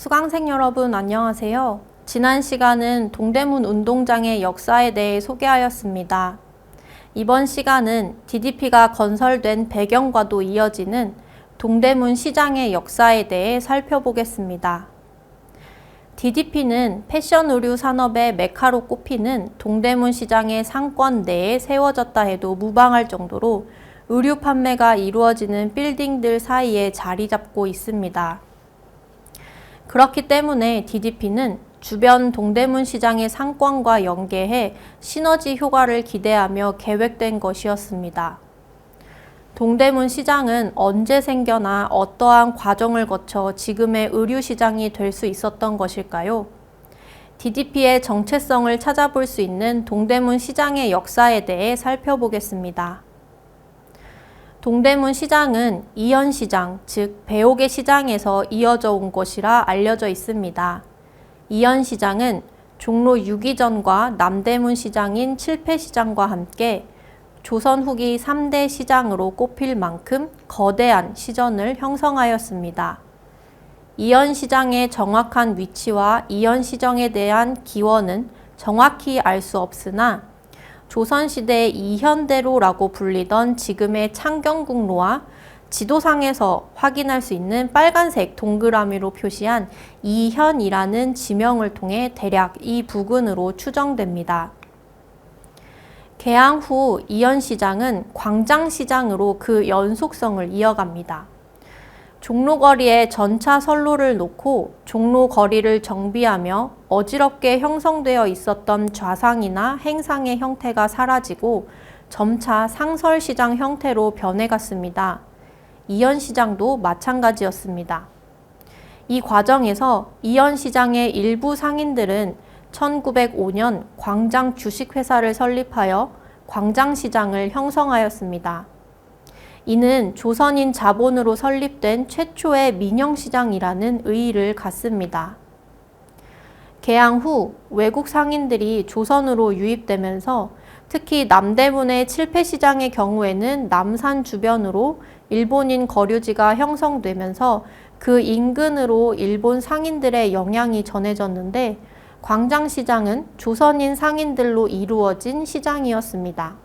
수강생 여러분 안녕하세요. 지난 시간은 동대문 운동장의 역사에 대해 소개하였습니다. 이번 시간은 DDP가 건설된 배경과도 이어지는 동대문 시장의 역사에 대해 살펴보겠습니다. DDP는 패션 의류 산업의 메카로 꼽히는 동대문 시장의 상권 내에 세워졌다 해도 무방할 정도로 의류 판매가 이루어지는 빌딩들 사이에 자리 잡고 있습니다. 그렇기 때문에 DDP는 주변 동대문 시장의 상권과 연계해 시너지 효과를 기대하며 계획된 것이었습니다. 동대문 시장은 언제 생겨나 어떠한 과정을 거쳐 지금의 의류 시장이 될 수 있었던 것일까요? DDP의 정체성을 찾아볼 수 있는 동대문 시장의 역사에 대해 살펴보겠습니다. 동대문 시장은 이현시장, 즉 배옥의 시장에서 이어져 온 것이라 알려져 있습니다. 이현시장은 종로 6이전과 남대문 시장인 칠패시장과 함께 조선 후기 3대 시장으로 꼽힐 만큼 거대한 시전을 형성하였습니다. 이현시장의 정확한 위치와 이현시정에 대한 기원은 정확히 알 수 없으나 조선시대의 이현대로라고 불리던 지금의 창경궁로와 지도상에서 확인할 수 있는 빨간색 동그라미로 표시한 이현이라는 지명을 통해 대략 이 부근으로 추정됩니다. 개항 후 이현시장은 광장시장으로 그 연속성을 이어갑니다. 종로거리에 전차 선로를 놓고 종로거리를 정비하며 어지럽게 형성되어 있었던 좌상이나 행상의 형태가 사라지고 점차 상설시장 형태로 변해갔습니다. 이현시장도 마찬가지였습니다. 이 과정에서 이현시장의 일부 상인들은 1905년 광장 주식회사를 설립하여 광장시장을 형성하였습니다. 이는 조선인 자본으로 설립된 최초의 민영시장이라는 의의를 갖습니다. 개항 후 외국 상인들이 조선으로 유입되면서 특히 남대문의 칠패시장의 경우에는 남산 주변으로 일본인 거류지가 형성되면서 그 인근으로 일본 상인들의 영향이 전해졌는데 광장시장은 조선인 상인들로 이루어진 시장이었습니다.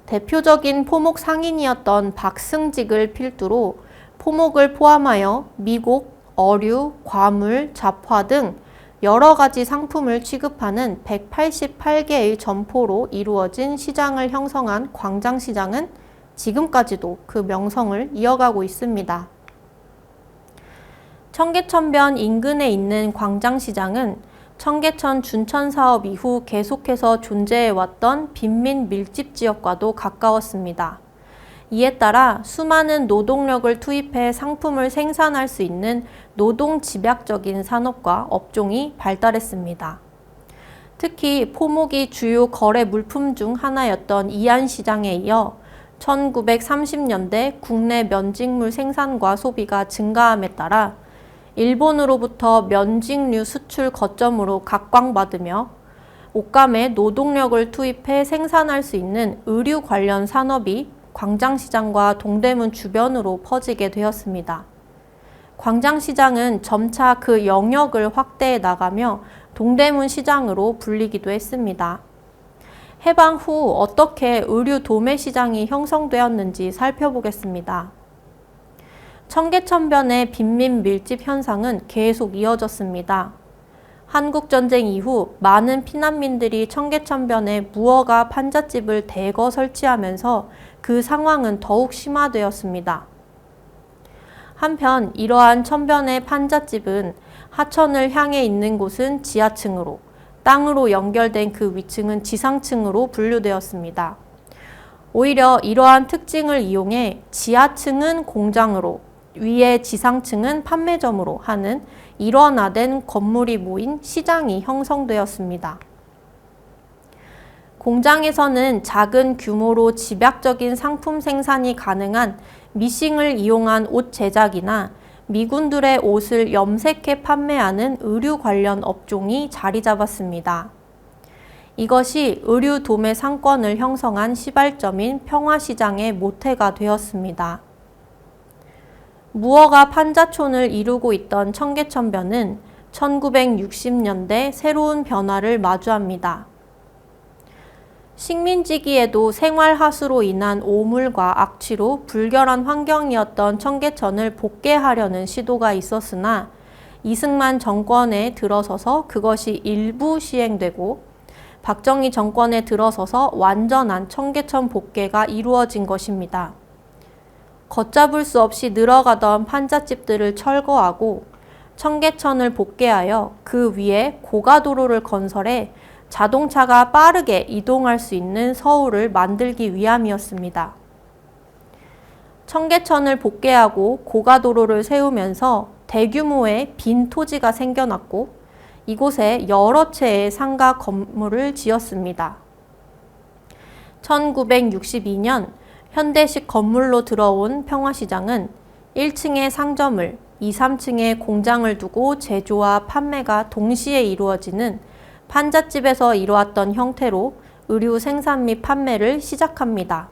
대표적인 포목 상인이었던 박승직을 필두로 포목을 포함하여 미곡, 어류, 과물, 잡화 등 여러 가지 상품을 취급하는 188개의 점포로 이루어진 시장을 형성한 광장시장은 지금까지도 그 명성을 이어가고 있습니다. 청계천변 인근에 있는 광장시장은 청계천 준천 사업 이후 계속해서 존재해왔던 빈민 밀집 지역과도 가까웠습니다. 이에 따라 수많은 노동력을 투입해 상품을 생산할 수 있는 노동 집약적인 산업과 업종이 발달했습니다. 특히 포목이 주요 거래 물품 중 하나였던 이안시장에 이어 1930년대 국내 면직물 생산과 소비가 증가함에 따라 일본으로부터 면직류 수출 거점으로 각광받으며 옷감에 노동력을 투입해 생산할 수 있는 의류 관련 산업이 광장시장과 동대문 주변으로 퍼지게 되었습니다. 광장시장은 점차 그 영역을 확대해 나가며 동대문 시장으로 불리기도 했습니다. 해방 후 어떻게 의류 도매시장이 형성되었는지 살펴보겠습니다. 청계천변의 빈민 밀집 현상은 계속 이어졌습니다. 한국전쟁 이후 많은 피난민들이 청계천변에 무허가 판잣집을 대거 설치하면서 그 상황은 더욱 심화되었습니다. 한편 이러한 천변의 판잣집은 하천을 향해 있는 곳은 지하층으로, 땅으로 연결된 그 위층은 지상층으로 분류되었습니다. 오히려 이러한 특징을 이용해 지하층은 공장으로, 위에 지상층은 판매점으로 하는 일원화된 건물이 모인 시장이 형성되었습니다. 공장에서는 작은 규모로 집약적인 상품 생산이 가능한 미싱을 이용한 옷 제작이나 미군들의 옷을 염색해 판매하는 의류 관련 업종이 자리 잡았습니다. 이것이 의류 도매 상권을 형성한 시발점인 평화시장의 모태가 되었습니다. 무허가 판자촌을 이루고 있던 청계천변은 1960년대 새로운 변화를 마주합니다. 식민지기에도 생활하수로 인한 오물과 악취로 불결한 환경이었던 청계천을 복개하려는 시도가 있었으나 이승만 정권에 들어서서 그것이 일부 시행되고 박정희 정권에 들어서서 완전한 청계천 복개가 이루어진 것입니다. 걷잡을 수 없이 늘어가던 판잣집들을 철거하고 청계천을 복개하여 그 위에 고가도로를 건설해 자동차가 빠르게 이동할 수 있는 서울을 만들기 위함이었습니다. 청계천을 복개하고 고가도로를 세우면서 대규모의 빈 토지가 생겨났고 이곳에 여러 채의 상가 건물을 지었습니다. 1962년 현대식 건물로 들어온 평화시장은 1층에 상점을, 2, 3층에 공장을 두고 제조와 판매가 동시에 이루어지는 판잣집에서 이루었던 형태로 의류 생산 및 판매를 시작합니다.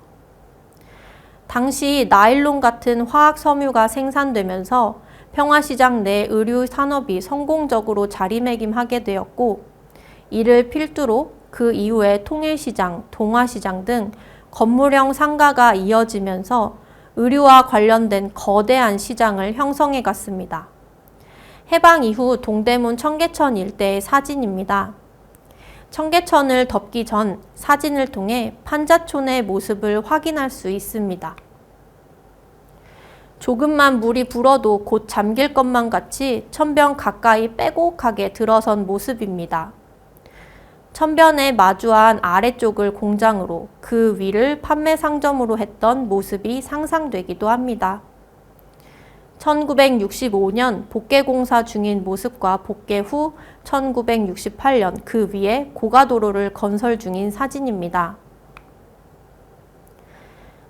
당시 나일론 같은 화학 섬유가 생산되면서 평화시장 내 의류 산업이 성공적으로 자리매김하게 되었고 이를 필두로 그 이후에 통일시장, 동화시장 등 건물형 상가가 이어지면서 의류와 관련된 거대한 시장을 형성해 갔습니다. 해방 이후 동대문 청계천 일대의 사진입니다. 청계천을 덮기 전 사진을 통해 판자촌의 모습을 확인할 수 있습니다. 조금만 물이 불어도 곧 잠길 것만 같이 천변 가까이 빼곡하게 들어선 모습입니다. 천변에 마주한 아래쪽을 공장으로 그 위를 판매 상점으로 했던 모습이 상상되기도 합니다. 1965년 복개공사 중인 모습과 복개 후 1968년 그 위에 고가도로를 건설 중인 사진입니다.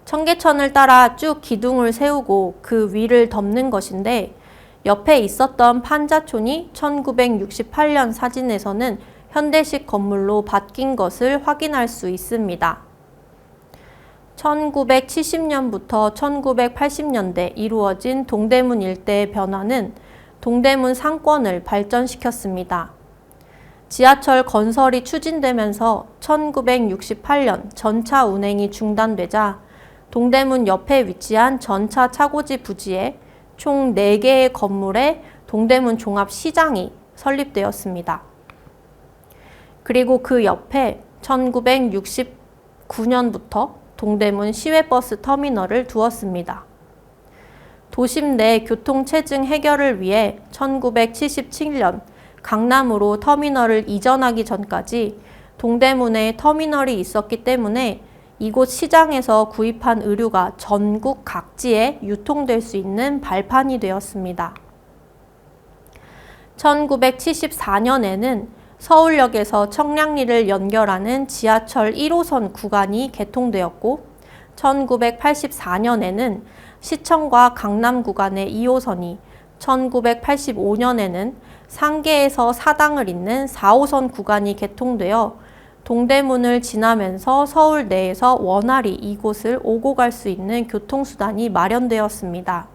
청계천을 따라 쭉 기둥을 세우고 그 위를 덮는 것인데 옆에 있었던 판자촌이 1968년 사진에서는 현대식 건물로 바뀐 것을 확인할 수 있습니다. 1970년부터 1980년대 이루어진 동대문 일대의 변화는 동대문 상권을 발전시켰습니다. 지하철 건설이 추진되면서 1968년 전차 운행이 중단되자 동대문 옆에 위치한 전차 차고지 부지에 총 4개의 건물에 동대문 종합시장이 설립되었습니다. 그리고 그 옆에 1969년부터 동대문 시외버스 터미널을 두었습니다. 도심 내 교통체증 해결을 위해 1977년 강남으로 터미널을 이전하기 전까지 동대문에 터미널이 있었기 때문에 이곳 시장에서 구입한 의류가 전국 각지에 유통될 수 있는 발판이 되었습니다. 1974년에는 서울역에서 청량리를 연결하는 지하철 1호선 구간이 개통되었고 1984년에는 시청과 강남 구간의 2호선이 1985년에는 상계에서 사당을 잇는 4호선 구간이 개통되어 동대문을 지나면서 서울 내에서 원활히 이곳을 오고 갈 수 있는 교통수단이 마련되었습니다.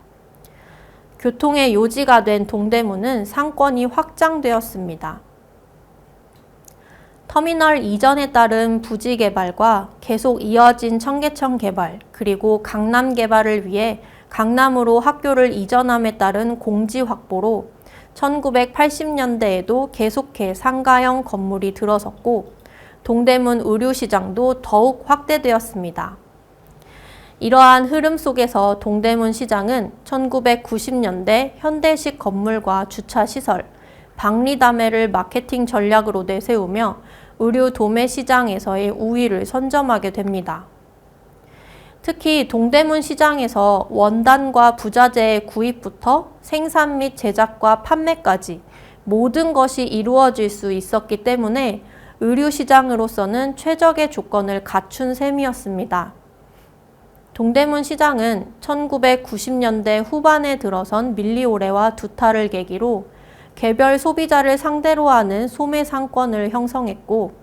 교통의 요지가 된 동대문은 상권이 확장되었습니다. 터미널 이전에 따른 부지 개발과 계속 이어진 청계천 개발, 그리고 강남 개발을 위해 강남으로 학교를 이전함에 따른 공지 확보로 1980년대에도 계속해 상가형 건물이 들어섰고 동대문 의류시장도 더욱 확대되었습니다. 이러한 흐름 속에서 동대문 시장은 1990년대 현대식 건물과 주차시설, 박리다매를 마케팅 전략으로 내세우며 의류 도매 시장에서의 우위를 선점하게 됩니다. 특히 동대문 시장에서 원단과 부자재의 구입부터 생산 및 제작과 판매까지 모든 것이 이루어질 수 있었기 때문에 의류 시장으로서는 최적의 조건을 갖춘 셈이었습니다. 동대문 시장은 1990년대 후반에 들어선 밀리오레와 두타를 계기로 개별 소비자를 상대로 하는 소매 상권을 형성했고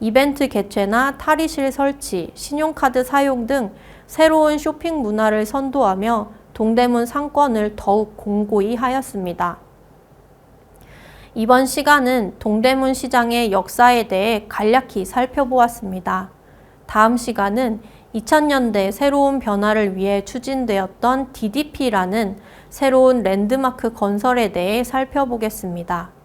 이벤트 개최나 탈의실 설치, 신용카드 사용 등 새로운 쇼핑 문화를 선도하며 동대문 상권을 더욱 공고히 하였습니다. 이번 시간은 동대문 시장의 역사에 대해 간략히 살펴보았습니다. 다음 시간은 2000년대 새로운 변화를 위해 추진되었던 DDP라는 새로운 랜드마크 건설에 대해 살펴보겠습니다.